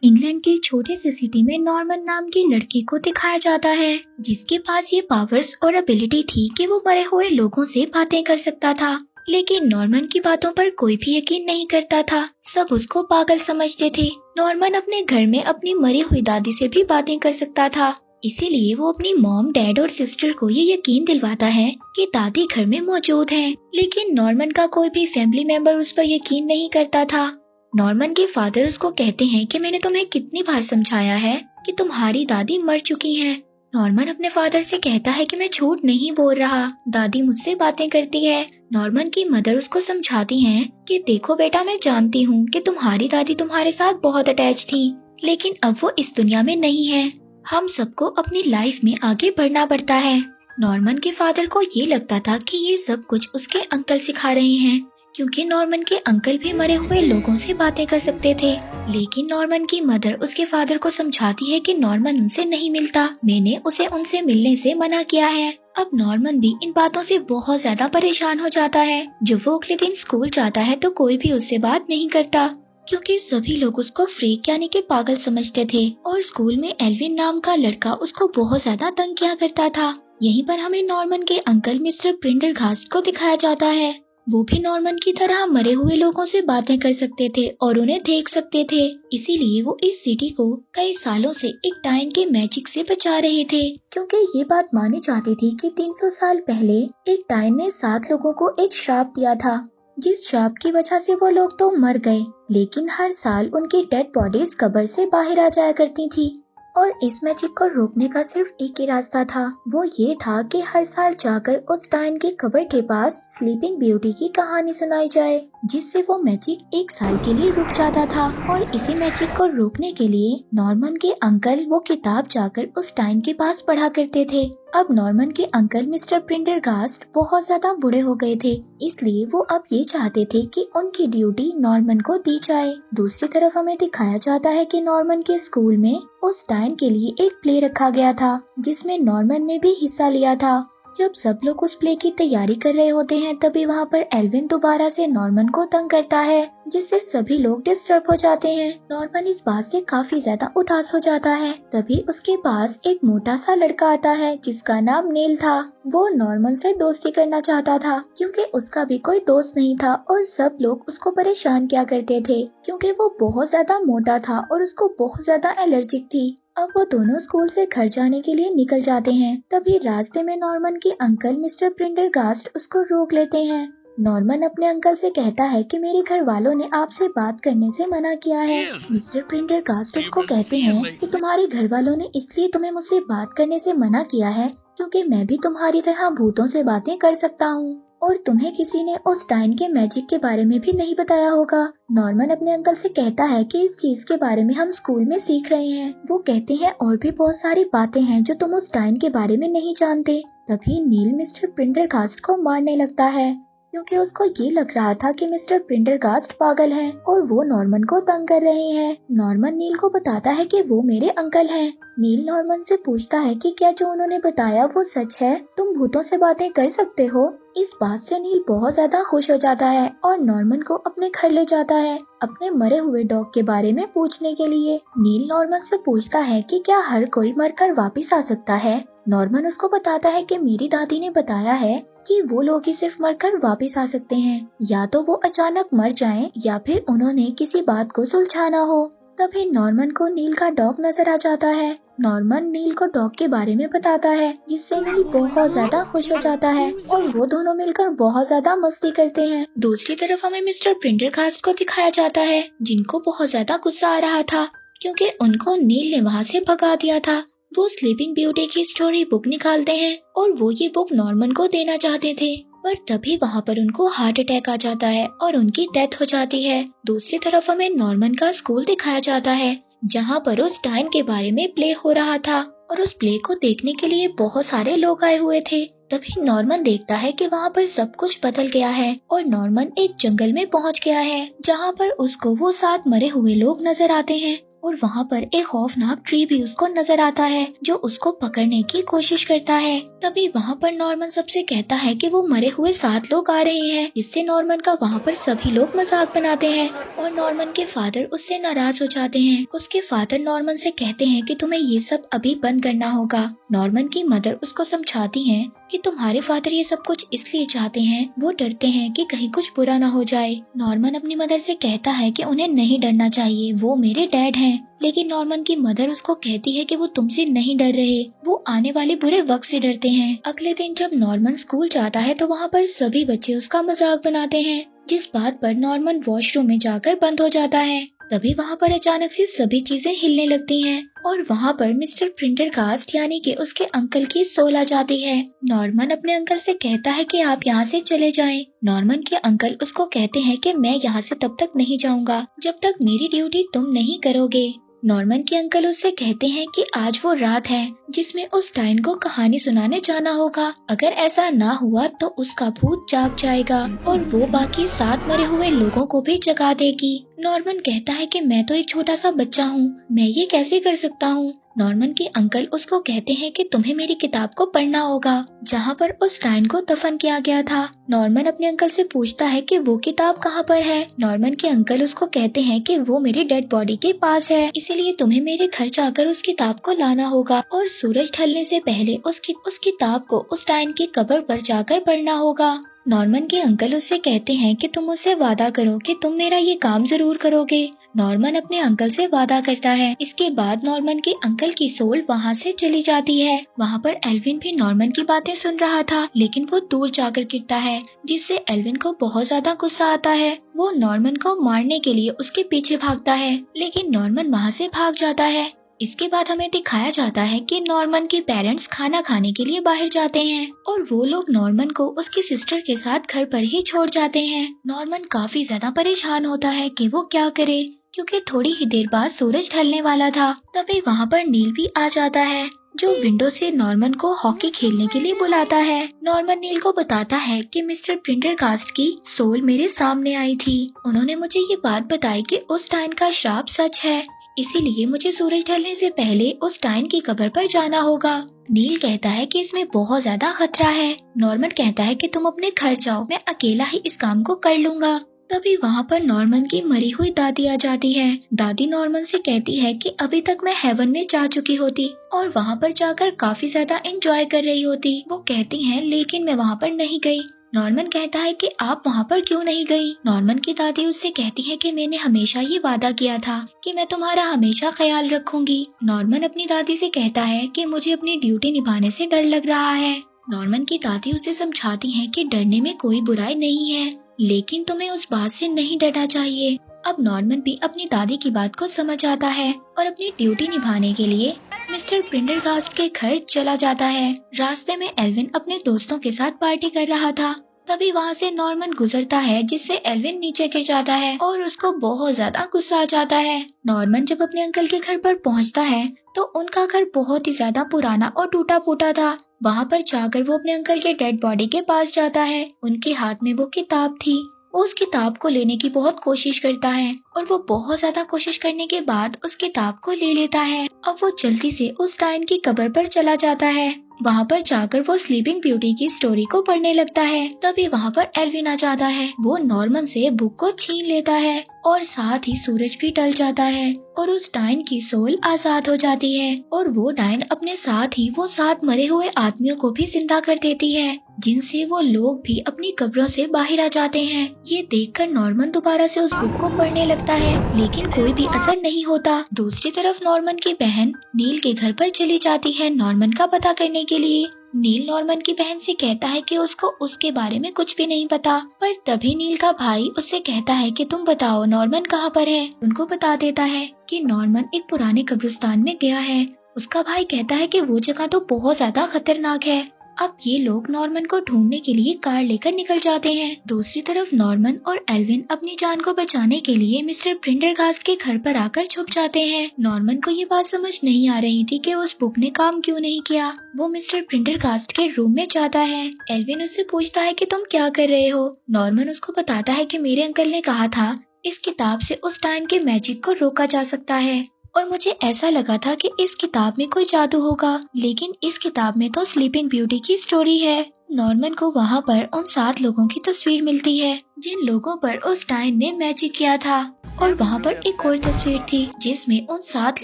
England के छोटे से सिटी में नॉर्मन नाम के लड़के को दिखाया जाता है जिसके पास ये पावर्स और एबिलिटी थी कि वो मरे हुए लोगों से बातें कर सकता था। लेकिन नॉर्मन की बातों पर कोई भी यकीन नहीं करता था, सब उसको पागल समझते थे। नॉर्मन अपने घर में अपनी मरी हुई दादी से भी बातें कर सकता था, इसीलिए वो अपनी मॉम, डैड और सिस्टर को ये यकीन दिलवाता है कि दादी घर में मौजूद है। लेकिन नॉर्मन का कोई भी फैमिली मेंबर उस पर यकीन नहीं करता था। नॉर्मन के फादर उसको कहते हैं कि मैंने तुम्हें कितनी बार समझाया है कि तुम्हारी दादी मर चुकी है। नॉर्मन अपने फादर से कहता है कि मैं झूठ नहीं बोल रहा, दादी मुझसे बातें करती है। नॉर्मन की मदर उसको समझाती हैं कि देखो बेटा, मैं जानती हूँ कि तुम्हारी दादी तुम्हारे साथ बहुत अटैच थी, लेकिन अब वो इस दुनिया में नहीं है। हम सबको अपनी लाइफ में आगे बढ़ना पड़ता है। नॉर्मन के फादर को ये लगता था कि ये सब कुछ उसके अंकल सिखा रहे हैं, क्योंकि नॉर्मन के अंकल भी मरे हुए लोगों से बातें कर सकते थे। लेकिन नॉर्मन की मदर उसके फादर को समझाती है कि नॉर्मन उनसे नहीं मिलता, मैंने उसे उनसे मिलने से मना किया है। अब नॉर्मन भी इन बातों से बहुत ज्यादा परेशान हो जाता है। जब वो अगले दिन स्कूल जाता है तो कोई भी उससे बात नहीं करता, क्योंकि सभी लोग उसको फ्रीक यानी कि पागल समझते थे। और स्कूल में एल्विन नाम का लड़का उसको बहुत ज्यादा तंग किया करता था। यहीं पर हमें नॉर्मन के अंकल मिस्टर प्रेंडरगास्ट को दिखाया जाता है। वो भी नॉर्मन की तरह मरे हुए लोगों से बातें कर सकते थे और उन्हें देख सकते थे, इसीलिए वो इस सिटी को कई सालों से एक डायन के मैजिक से बचा रहे थे। क्योंकि ये बात मानी जाती थी कि 300 साल पहले एक डायन ने 7 लोगों को एक श्राप दिया था, जिस श्राप की वजह से वो लोग तो मर गए, लेकिन हर साल उनकी डेड बॉडीज कब्र से बाहर आ जाया करती थी। और इस मैजिक को रोकने का सिर्फ एक ही रास्ता था, वो ये था कि हर साल जाकर उस डायन की कब्र के पास स्लीपिंग ब्यूटी की कहानी सुनाई जाए, जिससे वो मैजिक 1 साल के लिए रुक जाता था। और इसी मैजिक को रोकने के लिए नॉर्मन के अंकल वो किताब जाकर उस डायन के पास पढ़ा करते थे। अब नॉर्मन के अंकल मिस्टर प्रेंडरगास्ट बहुत ज्यादा बूढ़े हो गए थे, इसलिए वो अब ये चाहते थे कि उनकी ड्यूटी नॉर्मन को दी जाए। दूसरी तरफ हमें दिखाया जाता है कि नॉर्मन के स्कूल में उस टाइम के लिए एक प्ले रखा गया था, जिसमें नॉर्मन ने भी हिस्सा लिया था। जब सब लोग उस प्ले की तैयारी कर रहे होते हैं, तभी वहाँ पर एल्विन दोबारा से नॉर्मन को तंग करता है, जिससे सभी लोग डिस्टर्ब हो जाते हैं। नॉर्मन इस बात से काफी ज्यादा उदास हो जाता है। तभी उसके पास एक मोटा सा लड़का आता है जिसका नाम नील था। वो नॉर्मन से दोस्ती करना चाहता था, क्योंकि उसका भी कोई दोस्त नहीं था और सब लोग उसको परेशान किया करते थे, क्योंकि वो बहुत ज्यादा मोटा था और उसको बहुत ज्यादा एलर्जिक थी। अब वो दोनों स्कूल से घर जाने के लिए निकल जाते हैं। तभी रास्ते में नॉर्मन के अंकल मिस्टर प्रेंडरगास्ट उसको रोक लेते हैं। नॉर्मन अपने अंकल से कहता है कि मेरे घर वालों ने आपसे बात करने से मना किया है। मिस्टर प्रेंडरगास्ट उसको कहते हैं कि तुम्हारे घर वालों ने इसलिए तुम्हें मुझसे बात करने से मना किया है क्योंकि मैं भी तुम्हारी तरह भूतों से बातें कर सकता हूँ, और तुम्हें किसी ने उस डायन के मैजिक के बारे में भी नहीं बताया होगा। नॉर्मन अपने अंकल से कहता है कि इस चीज के बारे में हम स्कूल में सीख रहे हैं। वो कहते हैं और भी बहुत सारी बातें हैं जो तुम उस डायन के बारे में नहीं जानते। तभी नील मिस्टर प्रेंडरगास्ट को मारने लगता है, क्योंकि उसको ये लग रहा था कि मिस्टर प्रेंडरगास्ट पागल है और वो नॉर्मन को तंग कर रहे हैं। नॉर्मन नील को बताता है कि वो मेरे अंकल हैं। नील नॉर्मन से पूछता है कि क्या जो उन्होंने बताया वो सच है, तुम भूतों से बातें कर सकते हो। इस बात से नील बहुत ज्यादा खुश हो जाता है और नॉर्मन को अपने घर ले जाता है अपने मरे हुए डॉग के बारे में पूछने के लिए। नील नॉर्मन से पूछता है कि क्या हर कोई मरकर वापस आ सकता है। नॉर्मन उसको बताता है कि मेरी दादी ने बताया है कि वो लोग ही सिर्फ मरकर वापस आ सकते हैं, या तो वो अचानक मर जाएं या फिर उन्होंने किसी बात को सुलझाना हो। तभी नॉर्मन को नील का डॉग नजर आ जाता है। नॉर्मन नील को डॉग के बारे में बताता है, जिससे नील बहुत ज्यादा खुश हो जाता है और वो दोनों मिलकर बहुत ज्यादा मस्ती करते हैं। दूसरी तरफ हमें मिस्टर प्रेंडरगास्ट को दिखाया जाता है, जिनको बहुत ज्यादा गुस्सा आ रहा था क्योंकि उनको नील ने वहाँ से भगा दिया था। वो स्लीपिंग ब्यूटी की स्टोरी बुक निकालते हैं और वो ये बुक नॉर्मन को देना चाहते थे, पर तभी वहाँ पर उनको हार्ट अटैक आ जाता है और उनकी डेथ हो जाती है। दूसरी तरफ हमें नॉर्मन का स्कूल दिखाया जाता है, जहाँ पर उस डायन के बारे में प्ले हो रहा था और उस प्ले को देखने के लिए बहुत सारे लोग आए हुए थे। तभी नॉर्मन देखता है कि वहाँ पर सब कुछ बदल गया है और नॉर्मन एक जंगल में पहुँच गया है, जहाँ पर उसको वो 7 मरे हुए लोग नजर आते हैं और वहाँ पर एक खौफनाक ट्री भी उसको नजर आता है जो उसको पकड़ने की कोशिश करता है। तभी वहाँ पर नॉर्मन सबसे कहता है कि वो मरे हुए 7 लोग आ रहे हैं, जिससे नॉर्मन का वहाँ पर सभी लोग मजाक बनाते हैं और नॉर्मन के फादर उससे नाराज हो जाते हैं। उसके फादर नॉर्मन से कहते हैं कि तुम्हें ये सब अभी बंद करना होगा। नॉर्मन की मदर उसको समझाती हैं कि तुम्हारे फादर ये सब कुछ इसलिए चाहते हैं, वो डरते हैं कि कहीं कुछ बुरा ना हो जाए। नॉर्मन अपनी मदर से कहता है कि उन्हें नहीं डरना चाहिए, वो मेरे डैड हैं। लेकिन नॉर्मन की मदर उसको कहती है कि वो तुमसे नहीं डर रहे, वो आने वाले बुरे वक्त से डरते हैं। अगले दिन जब नॉर्मन स्कूल जाता है तो वहाँ पर सभी बच्चे उसका मजाक बनाते हैं, जिस बात पर नॉर्मन वॉशरूम में जाकर बंद हो जाता है। तभी वहाँ पर अचानक से सभी चीजें हिलने लगती हैं और वहाँ पर मिस्टर प्रिंडरगास्ट यानी कि उसके अंकल की सोल आ जाती है। नॉर्मन अपने अंकल से कहता है कि आप यहाँ से चले जाएं। नॉर्मन के अंकल उसको कहते हैं कि मैं यहाँ से तब तक नहीं जाऊँगा जब तक मेरी ड्यूटी तुम नहीं करोगे। नॉर्मन के अंकल उससे कहते हैं कि आज वो रात है जिसमें उस डायन को कहानी सुनाने जाना होगा। अगर ऐसा ना हुआ तो उसका भूत जाग जाएगा और वो बाकी 7 मरे हुए लोगों को भी जगा देगी। नॉर्मन कहता है कि मैं तो एक छोटा सा बच्चा हूँ, मैं ये कैसे कर सकता हूँ। नॉर्मन के अंकल उसको कहते हैं कि तुम्हें मेरी किताब को पढ़ना होगा जहाँ पर उस डायन को दफन किया गया था। नॉर्मन अपने अंकल से पूछता है कि वो किताब कहाँ पर है। नॉर्मन के अंकल उसको कहते हैं कि वो मेरी डेड बॉडी के पास है, इसीलिए तुम्हें मेरे घर जाकर उस किताब को लाना होगा और सूरज ढलने से पहले उस किताब को उस डायन की कब्र पर जाकर पढ़ना होगा। नॉर्मन के अंकल उससे कहते हैं कि तुम मुझसे वादा करो कि तुम मेरा ये काम जरूर करोगे। नॉर्मन अपने अंकल से वादा करता है। इसके बाद नॉर्मन के अंकल की सोल वहाँ से चली जाती है। वहाँ पर एल्विन भी नॉर्मन की बातें सुन रहा था, लेकिन वो दूर जाकर गिरता है, जिससे एल्विन को बहुत ज्यादा गुस्सा आता है। वो नॉर्मन को मारने के लिए उसके पीछे भागता है, लेकिन नॉर्मन वहाँ से भाग जाता है। इसके बाद हमें दिखाया जाता है कि नॉर्मन के पेरेंट्स खाना खाने के लिए बाहर जाते हैं और वो लोग नॉर्मन को उसकी सिस्टर के साथ घर पर ही छोड़ जाते हैं। नॉर्मन काफी ज्यादा परेशान होता है कि वो क्या करे, क्योंकि थोड़ी ही देर बाद सूरज ढलने वाला था। तभी वहाँ पर नील भी आ जाता है, जो विंडो से नॉर्मन को हॉकी खेलने के लिए बुलाता है। नॉर्मन नील को बताता है कि मिस्टर प्रिंडरगास्ट की सोल मेरे सामने आई थी। उन्होंने मुझे ये बात बताई कि उस डायन का श्राप सच है, इसीलिए मुझे सूरज ढलने से पहले उस डायन की कब्र पर जाना होगा। नील कहता है कि इसमें बहुत ज्यादा खतरा है। नॉर्मन कहता है कि तुम अपने घर जाओ, मैं अकेला ही इस काम को कर लूंगा। तभी वहाँ पर नॉर्मन की मरी हुई दादी आ जाती है। दादी नॉर्मन से कहती है कि अभी तक मैं हेवन में जा चुकी होती और वहाँ पर जाकर काफी ज्यादा एंजॉय कर रही होती। वो कहती हैं लेकिन मैं वहाँ पर नहीं गई। नॉर्मन कहता है कि आप वहाँ पर क्यों नहीं गई। नॉर्मन की दादी उससे कहती है कि मैंने हमेशा ये वादा किया था कि मैं तुम्हारा हमेशा ख्याल रखूंगी। नॉर्मन अपनी दादी से कहता है कि मुझे अपनी ड्यूटी निभाने से डर लग रहा है। नॉर्मन की दादी उसे समझाती हैं कि डरने में कोई बुराई नहीं है, लेकिन तुम्हें उस बात से नहीं डरना चाहिए। अब नॉर्मन भी अपनी दादी की बात को समझ आता है और अपनी ड्यूटी निभाने के लिए मिस्टर प्रिंडरगास्ट के घर चला जाता है। रास्ते में एल्विन अपने दोस्तों के साथ पार्टी कर रहा था। तभी वहाँ से नॉर्मन गुजरता है, जिससे एल्विन नीचे गिर जाता है और उसको बहुत ज्यादा गुस्सा आ जाता है। नॉर्मन जब अपने अंकल के घर पर पहुँचता है तो उनका घर बहुत ही ज्यादा पुराना और टूटा फूटा था। वहाँ पर जाकर वो अपने अंकल के डेड बॉडी के पास जाता है। उनके हाथ में वो किताब थी। वो उस किताब को लेने की बहुत कोशिश करता है और वो बहुत ज्यादा कोशिश करने के बाद उस किताब को ले लेता है। अब वो जल्दी से उस डायन की कब्र पर चला जाता है। वहाँ पर जाकर वो स्लीपिंग ब्यूटी की स्टोरी को पढ़ने लगता है। तभी वहाँ पर एल्विन आ जाता है। वो नॉर्मन से बुक को छीन लेता है और साथ ही सूरज भी ढल जाता है और उस डायन की सोल आजाद हो जाती है और वो डायन अपने साथ ही वो 7 मरे हुए आदमियों को भी जिंदा कर देती है, जिनसे वो लोग भी अपनी कब्रों से बाहर आ जाते हैं। ये देखकर नॉर्मन दोबारा से उस बुक को पढ़ने लगता है, लेकिन कोई भी असर नहीं होता। दूसरी तरफ नॉर्मन की बहन नील के घर पर चली जाती है नॉर्मन का पता करने के लिए। नील नॉर्मन की बहन से कहता है कि उसको उसके बारे में कुछ भी नहीं पता, पर तभी नील का भाई उससे कहता है कि तुम बताओ नॉर्मन कहाँ पर है। उनको बता देता है कि नॉर्मन एक पुराने कब्रिस्तान में गया है। उसका भाई कहता है कि वो जगह तो बहुत ज्यादा खतरनाक है। अब ये लोग नॉर्मन को ढूंढने के लिए कार लेकर निकल जाते हैं। दूसरी तरफ नॉर्मन और एल्विन अपनी जान को बचाने के लिए मिस्टर प्रिंडरगास्ट के घर पर आकर छुप जाते हैं। नॉर्मन को ये बात समझ नहीं आ रही थी कि उस बुक ने काम क्यों नहीं किया। वो मिस्टर प्रिंडरगास्ट के रूम में जाता है। एल्विन उससे पूछता है कि तुम क्या कर रहे हो। नॉर्मन उसको बताता है कि मेरे अंकल ने कहा था इस किताब से उस डायन के मैजिक को रोका जा सकता है। और मुझे ऐसा लगा था कि इस किताब में कोई जादू होगा, लेकिन इस किताब में तो स्लीपिंग ब्यूटी की स्टोरी है। नॉर्मन को वहाँ पर उन 7 लोगों की तस्वीर मिलती है जिन लोगों पर उस डायन ने मैजिक किया था, और वहाँ पर एक और तस्वीर थी जिसमें उन 7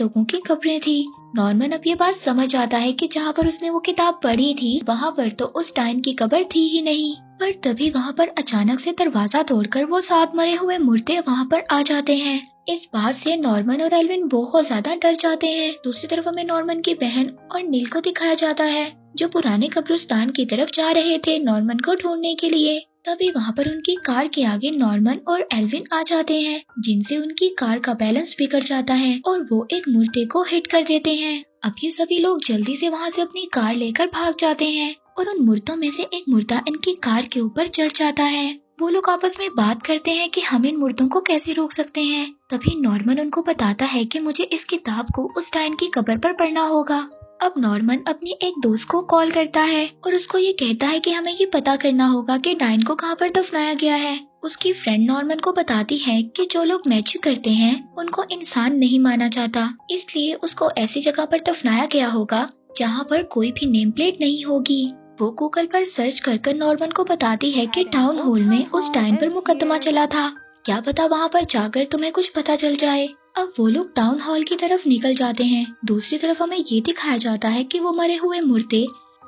लोगों की कब्रें थी। नॉर्मन अब ये बात समझ आता है कि जहाँ पर उसने वो किताब पढ़ी थी वहाँ पर तो उस डायन की कब्र थी ही नहीं। पर तभी वहाँ पर अचानक से दरवाजा तोड़कर वो 7 मरे हुए मुर्दे वहाँ पर आ जाते हैं। इस बात से नॉर्मन और एल्विन बहुत ज्यादा डर जाते हैं। दूसरी तरफ हमें नॉर्मन की बहन और नील को दिखाया जाता है जो पुराने कब्रिस्तान की तरफ जा रहे थे नॉर्मन को ढूंढने के लिए। तभी वहाँ पर उनकी कार के आगे नॉर्मन और एल्विन आ जाते हैं, जिनसे उनकी कार का बैलेंस बिगड़ जाता है और वो एक मुर्दे को हिट कर देते हैं। अब ये सभी लोग जल्दी से वहाँ से अपनी कार लेकर भाग जाते हैं और उन मुर्दों में से एक मुर्दा इनकी कार के ऊपर चढ़ जाता है। वो लोग आपस में बात करते हैं कि हम इन मुर्दों को कैसे रोक सकते हैं। तभी नॉर्मन उनको बताता है कि मुझे इस किताब को उस डायन की कब्र पर पढ़ना होगा। अब नॉर्मन अपनी एक दोस्त को कॉल करता है और उसको ये कहता है कि हमें ये पता करना होगा कि डायन को कहाँ पर दफनाया गया है। उसकी फ्रेंड नॉर्मन को बताती है कि जो लोग मैजिक करते हैं उनको इंसान नहीं माना जाता, इसलिए उसको ऐसी जगह पर दफनाया गया होगा जहाँ पर कोई भी नेम प्लेट नहीं होगी। वो गूगल पर सर्च कर नॉर्मन को बताती है कि टाउन हॉल में उस डायन पर मुकदमा चला था, क्या पता वहाँ पर जाकर तुम्हें कुछ पता चल जाए। अब वो लोग टाउन हॉल की तरफ निकल जाते हैं। दूसरी तरफ हमें ये दिखाया जाता है कि वो मरे हुए मुर्दे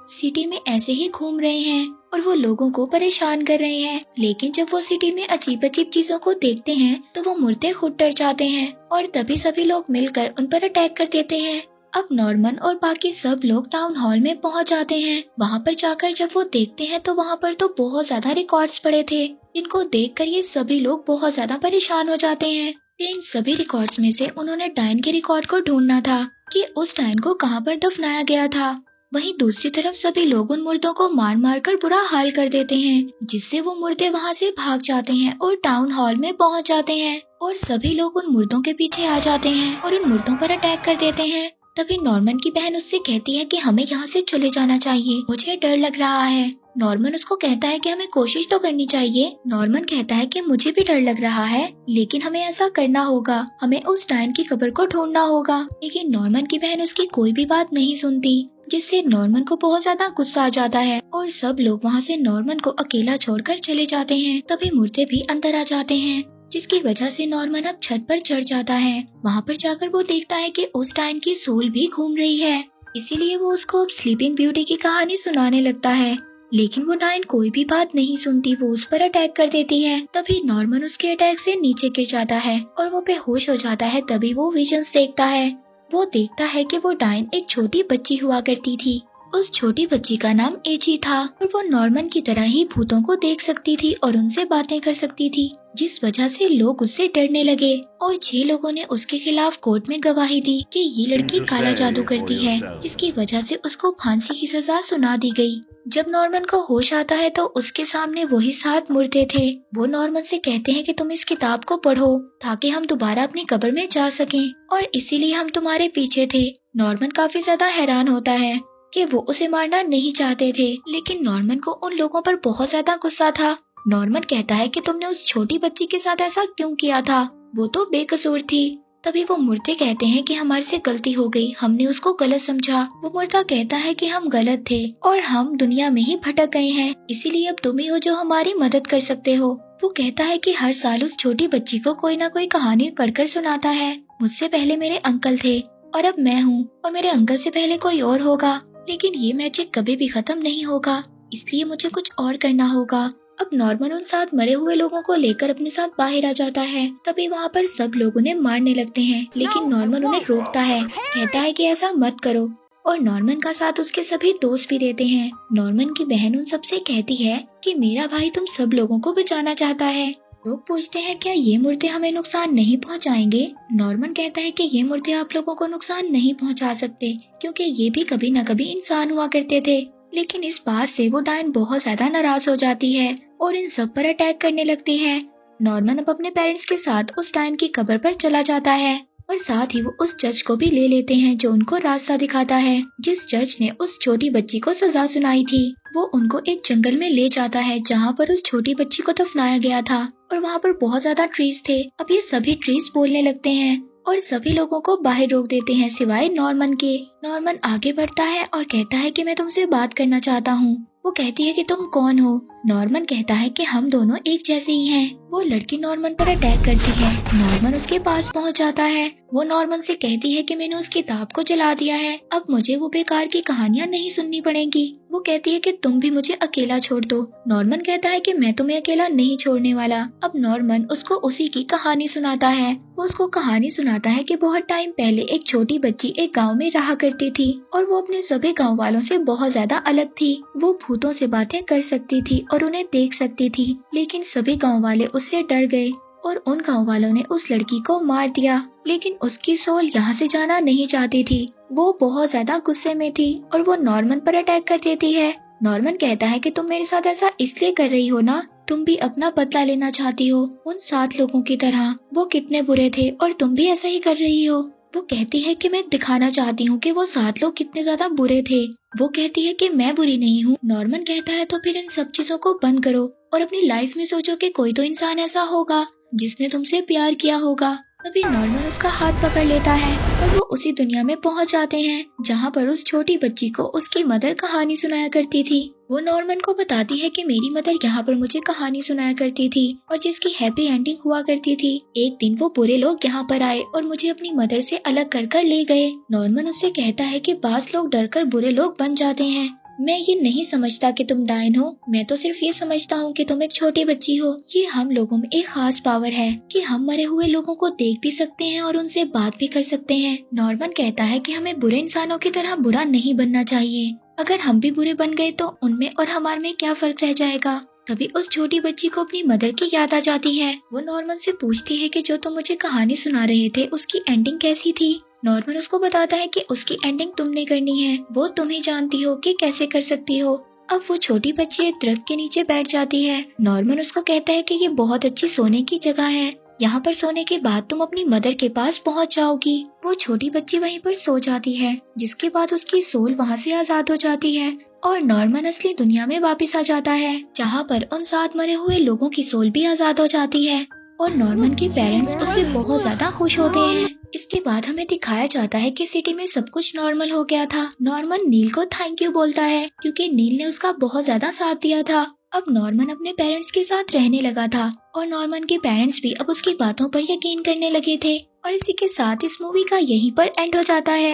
सिटी में ऐसे ही घूम रहे हैं और वो लोगों को परेशान कर रहे हैं, लेकिन जब वो सिटी में अजीब अजीब चीजों को देखते हैं तो वो मुर्दे खुद डर जाते हैं और तभी सभी लोग मिलकर उन पर अटैक कर देते हैं। अब नॉर्मन और बाकी सब लोग टाउन हॉल में पहुंच जाते हैं। वहां पर जाकर जब वो देखते हैं तो वहां पर तो बहुत ज्यादा रिकॉर्ड्स पड़े थे, इनको देखकर ये सभी लोग बहुत ज्यादा परेशान हो जाते हैं। इन सभी रिकॉर्ड्स में से उन्होंने डायन के रिकॉर्ड को ढूंढना था कि उस डायन को कहां पर दफनाया गया था। वहीं दूसरी तरफ सभी लोग उन मुर्दों को मार मार कर बुरा हाल कर देते हैं, जिससे वो मुर्दे वहां से भाग जाते हैं और टाउन हॉल में पहुंच जाते हैं और सभी लोग उन मुर्दों के पीछे आ जाते हैं और उन मुर्दों पर अटैक कर देते हैं। तभी नॉर्मन की बहन उससे कहती है कि हमें यहाँ से चले जाना चाहिए, मुझे डर लग रहा है। नॉर्मन उसको कहता है कि हमें कोशिश तो करनी चाहिए। नॉर्मन कहता है कि मुझे भी डर लग रहा है, लेकिन हमें ऐसा करना होगा, हमें उस डायन की कब्र को ढूंढना होगा। लेकिन नॉर्मन की बहन उसकी कोई भी बात नहीं सुनती, जिससे नॉर्मन को बहुत ज्यादा गुस्सा आ जाता है और सब लोग वहाँ से नॉर्मन को अकेला छोड़कर चले जाते हैं। तभी मुर्दे भी अंदर आ जाते हैं, जिसकी वजह से नॉर्मन अब छत पर चढ़ जाता है। वहाँ पर जाकर वो देखता है कि उस डायन की सोल भी घूम रही है, इसीलिए वो उसको अब स्लीपिंग ब्यूटी की कहानी सुनाने लगता है। लेकिन वो डायन कोई भी बात नहीं सुनती, वो उस पर अटैक कर देती है। तभी नॉर्मन उसके अटैक से नीचे गिर जाता है और वो बेहोश हो जाता है। तभी वो विजन्स देखता है। वो देखता है कि वो डायन एक छोटी बच्ची हुआ करती थी। उस छोटी बच्ची का नाम एजी था और वो नॉर्मन की तरह ही भूतों को देख सकती थी और उनसे बातें कर सकती थी, जिस वजह से लोग उससे डरने लगे और 6 लोगों ने उसके खिलाफ कोर्ट में गवाही दी कि ये लड़की काला जादू करती है, जिसकी वजह से उसको फांसी की सजा सुना दी गई। जब नॉर्मन को होश आता है तो उसके सामने वही 7 मुर्दे थे। वो नॉर्मन से कहते हैं कि तुम इस किताब को पढ़ो ताकि हम दोबारा अपनी कब्र में जा सकें और इसीलिए हम तुम्हारे पीछे थे। नॉर्मन काफी ज्यादा हैरान होता है कि वो उसे मारना नहीं चाहते थे, लेकिन नॉर्मन को उन लोगों पर बहुत ज्यादा गुस्सा था। नॉर्मन कहता है कि तुमने उस छोटी बच्ची के साथ ऐसा क्यों किया था, वो तो बेकसूर थी। तभी वो मुर्दे कहते हैं कि हमारे से गलती हो गई, हमने उसको गलत समझा। वो मुर्दा कहता है कि हम गलत थे और हम दुनिया में ही भटक गए हैं, इसीलिए अब तुम ही हो जो हमारी मदद कर सकते हो। वो कहता है कि हर साल उस छोटी बच्ची को कोई ना कोई कहानी पढ़कर सुनाता है। मुझसे पहले मेरे अंकल थे और अब मैं हूँ और मेरे अंकल से पहले कोई और होगा, लेकिन ये मैजिक कभी भी खत्म नहीं होगा, इसलिए मुझे कुछ और करना होगा। अब नॉर्मन उन 7 मरे हुए लोगों को लेकर अपने साथ बाहर आ जाता है। तभी वहाँ पर सब लोग उन्हें मारने लगते हैं, लेकिन नॉर्मन उन्हें रोकता है, कहता है कि ऐसा मत करो और नॉर्मन का साथ उसके सभी दोस्त भी देते हैं। नॉर्मन की बहन उन सबसे कहती है कि मेरा भाई तुम सब लोगों को बचाना चाहता है। लोग पूछते हैं क्या ये मुर्दे हमें नुकसान नहीं पहुंचाएंगे? नॉर्मन कहता है कि ये मुर्दे आप लोगों को नुकसान नहीं पहुंचा सकते, क्योंकि ये भी कभी न कभी इंसान हुआ करते थे। लेकिन इस बात से वो डायन बहुत ज्यादा नाराज हो जाती है और इन सब पर अटैक करने लगती है। नॉर्मन अब अपने पेरेंट्स के साथ उस डायन की कब्र पर चला जाता है और साथ ही वो उस जज को भी ले लेते हैं जो उनको रास्ता दिखाता है। जिस जज ने उस छोटी बच्ची को सजा सुनाई थी, वो उनको एक जंगल में ले जाता है जहाँ पर उस छोटी बच्ची को दफनाया गया था और वहाँ पर बहुत ज्यादा ट्रीज थे। अब ये सभी ट्रीज बोलने लगते हैं और सभी लोगों को बाहर रोक देते हैं सिवाय नॉर्मन के। नॉर्मन आगे बढ़ता है और कहता है कि मैं तुमसे बात करना चाहता हूँ। वो कहती है कि तुम कौन हो? नॉर्मन कहता है कि हम दोनों एक जैसे ही हैं। वो लड़की नॉर्मन पर अटैक करती है। नॉर्मन उसके पास पहुंच जाता है। वो नॉर्मन से कहती है कि मैंने उस किताब को जला दिया है, अब मुझे वो बेकार की कहानियां नहीं सुननी पड़ेंगी। वो कहती है कि तुम भी मुझे अकेला छोड़ दो। नॉर्मन कहता है कि मैं तुम्हें अकेला नहीं छोड़ने वाला। अब नॉर्मन उसको उसी की कहानी सुनाता है। वो उसको कहानी सुनाता है कि बहुत टाइम पहले एक छोटी बच्ची एक गांव में रहा करती थी और वो अपने सभी गांव वालों से बहुत ज्यादा अलग थी। वो भूतों से बातें कर सकती थी और उन्हें देख सकती थी, लेकिन सभी गांव वाले उससे डर गए और उन गांव वालों ने उस लड़की को मार दिया। लेकिन उसकी सोल यहाँ से जाना नहीं चाहती थी। वो बहुत ज्यादा गुस्से में थी और वो नॉर्मन पर अटैक कर देती है। नॉर्मन कहता है कि तुम मेरे साथ ऐसा इसलिए कर रही हो ना, तुम भी अपना बदला लेना चाहती हो उन 7 लोगों की तरह। वो कितने बुरे थे और तुम भी ऐसा ही कर रही हो। वो कहती है कि मैं दिखाना चाहती हूँ कि वो 7 लोग कितने ज्यादा बुरे थे। वो कहती है कि मैं बुरी नहीं हूँ। नॉर्मन कहता है तो फिर इन सब चीजों को बंद करो और अपनी लाइफ में सोचो कि कोई तो इंसान ऐसा होगा जिसने तुमसे प्यार किया होगा। तभी नॉर्मन उसका हाथ पकड़ लेता है और वो उसी दुनिया में पहुंच जाते हैं जहाँ पर उस छोटी बच्ची को उसकी मदर कहानी सुनाया करती थी। वो नॉर्मन को बताती है कि मेरी मदर यहाँ पर मुझे कहानी सुनाया करती थी और जिसकी हैप्पी एंडिंग हुआ करती थी। एक दिन वो बुरे लोग यहाँ पर आए और मुझे अपनी मदर से अलग कर कर ले गए। नॉर्मन उससे कहता है कि बास लोग डरकर बुरे लोग बन जाते हैं। मैं ये नहीं समझता कि तुम डायन हो, मैं तो सिर्फ ये समझता हूँ कि तुम एक छोटी बच्ची हो। ये हम लोगों में एक खास पावर है कि हम मरे हुए लोगों को देख भी सकते हैं और उनसे बात भी कर सकते हैं। नॉर्मन कहता है कि हमें बुरे इंसानों की तरह बुरा नहीं बनना चाहिए। अगर हम भी बुरे बन गए तो उनमें और हमारे में क्या फर्क रह जाएगा। तभी उस छोटी बच्ची को अपनी मदर की याद आ जाती है। वो नॉर्मन से पूछती है कि जो तुम मुझे कहानी सुना रहे थे उसकी एंडिंग कैसी थी। नॉर्मन उसको बताता है कि उसकी एंडिंग तुमने करनी है, वो तुम ही जानती हो कि कैसे कर सकती हो। अब वो छोटी बच्ची एक दरख्त के नीचे बैठ जाती है। नॉर्मन उसको कहता है कि ये बहुत अच्छी सोने की जगह है, यहाँ पर सोने के बाद तुम अपनी मदर के पास पहुँच जाओगी। वो छोटी बच्ची वहीं पर सो जाती है, जिसके बाद उसकी सोल वहाँ से आजाद हो जाती है और नॉर्मन असली दुनिया में वापस आ जाता है, जहाँ पर उन 7 मरे हुए लोगों की सोल भी आजाद हो जाती है और नॉर्मन के पेरेंट्स उससे बहुत ज्यादा खुश होते हैं। इसके बाद हमें दिखाया जाता है कि सिटी में सब कुछ नॉर्मल हो गया था। नॉर्मन नील को थैंक यू बोलता है क्योंकि नील ने उसका बहुत ज्यादा साथ दिया था। अब नॉर्मन अपने पेरेंट्स के साथ रहने लगा था और नॉर्मन के पेरेंट्स भी अब उसकी बातों पर यकीन करने लगे थे। और इसी के साथ इस मूवी का यहीं पर एंड हो जाता है।